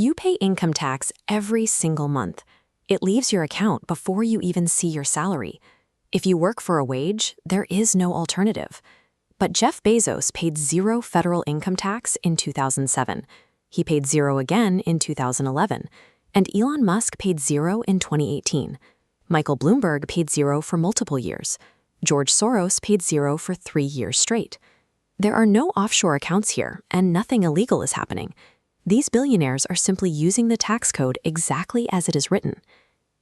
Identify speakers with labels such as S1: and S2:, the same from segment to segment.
S1: You pay income tax every single month. It leaves your account before you even see your salary. If you work for a wage, there is no alternative. But Jeff Bezos paid zero federal income tax in 2007. He paid zero again in 2011. And Elon Musk paid zero in 2018. Michael Bloomberg paid zero for multiple years. George Soros paid zero for 3 years straight. There are no offshore accounts here, and nothing illegal is happening. These billionaires are simply using the tax code exactly as it is written.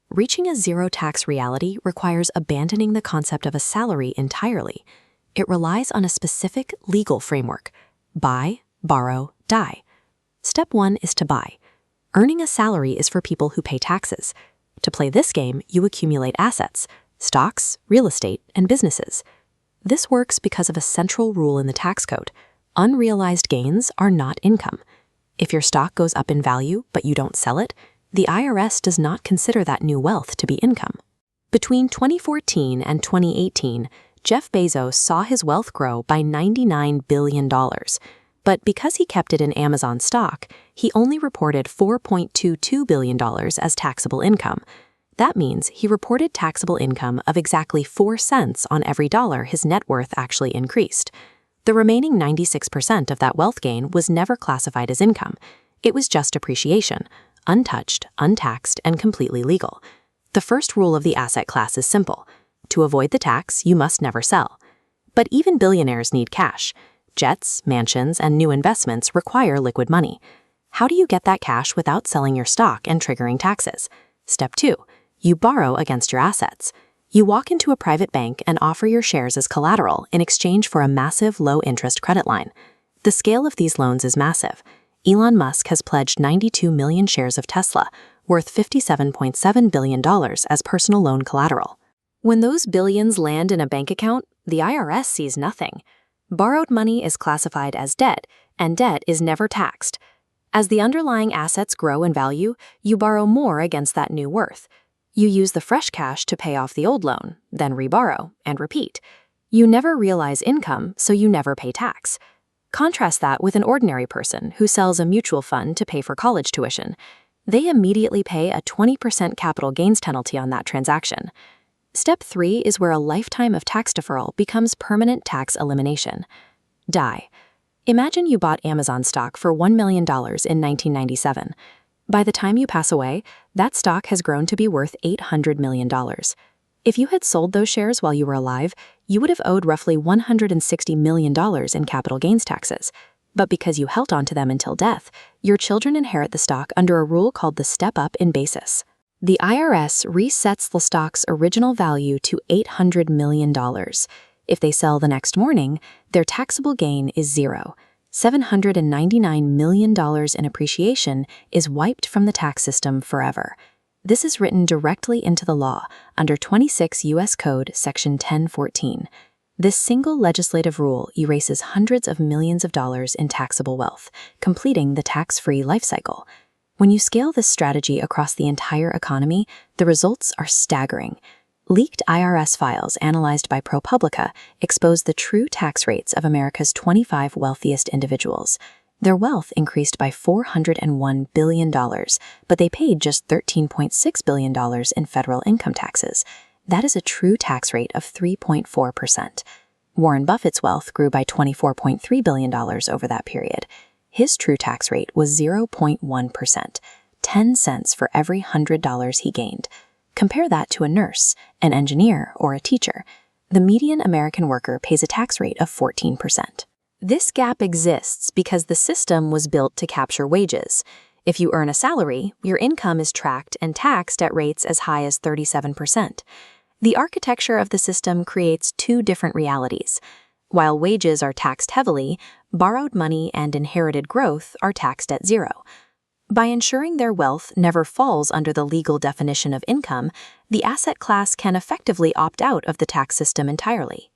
S1: Reaching a zero-tax reality requires abandoning the concept of a salary entirely. It relies on a specific legal framework: buy, borrow, die. Step 1 is to buy. Earning a salary is for people who pay taxes. To play this game, you accumulate assets: stocks, real estate, and businesses. This works because of a central rule in the tax code: unrealized gains are not income. If your stock goes up in value but you don't sell it, the IRS does not consider that new wealth to be income. Between 2014 and 2018, Jeff Bezos saw his wealth grow by $99 billion. But because he kept it in Amazon stock, he only reported $4.22 billion as taxable income. That means he reported taxable income of exactly 4 cents on every dollar his net worth actually increased. The remaining 96% of that wealth gain was never classified as income. It was just appreciation, untouched, untaxed, and completely legal. The first rule of the asset class is simple: to avoid the tax, you must never sell. But even billionaires need cash. Jets, mansions, and new investments require liquid money. How do you get that cash without selling your stock and triggering taxes? Step 2. You borrow against your assets. You walk into a private bank and offer your shares as collateral in exchange for a massive low-interest credit line. The scale of these loans is massive. Elon Musk has pledged 92 million shares of Tesla, worth $57.7 billion as personal loan collateral. When those billions land in a bank account, the IRS sees nothing. Borrowed money is classified as debt, and debt is never taxed. As the underlying assets grow in value, you borrow more against that new worth. You use the fresh cash to pay off the old loan, then reborrow, and repeat. You never realize income, so you never pay tax. Contrast that with an ordinary person who sells a mutual fund to pay for college tuition. They immediately pay a 20% capital gains penalty on that transaction. Step 3 is where a lifetime of tax deferral becomes permanent tax elimination. Die. Imagine you bought Amazon stock for $1 million in 1997. By the time you pass away, that stock has grown to be worth $800 million. If you had sold those shares while you were alive, you would have owed roughly $160 million in capital gains taxes. But because you held on to them until death, your children inherit the stock under a rule called the step-up in basis. The IRS resets the stock's original value to $800 million. If they sell the next morning, their taxable gain is zero. $799 million in appreciation is wiped from the tax system forever. This is written directly into the law under 26 U.S. Code Section 1014. This single legislative rule erases hundreds of millions of dollars in taxable wealth, completing the tax-free life cycle. When you scale this strategy across the entire economy, the results are staggering. Leaked IRS files analyzed by ProPublica expose the true tax rates of America's 25 wealthiest individuals. Their wealth increased by $401 billion, but they paid just $13.6 billion in federal income taxes. That is a true tax rate of 3.4%. Warren Buffett's wealth grew by $24.3 billion over that period. His true tax rate was 0.1%, 10 cents for every $100 he gained. Compare that to a nurse, an engineer, or a teacher. The median American worker pays a tax rate of 14%. This gap exists because the system was built to capture wages. If you earn a salary, your income is tracked and taxed at rates as high as 37%. The architecture of the system creates two different realities. While wages are taxed heavily, borrowed money and inherited growth are taxed at zero. By ensuring their wealth never falls under the legal definition of income, the asset class can effectively opt out of the tax system entirely.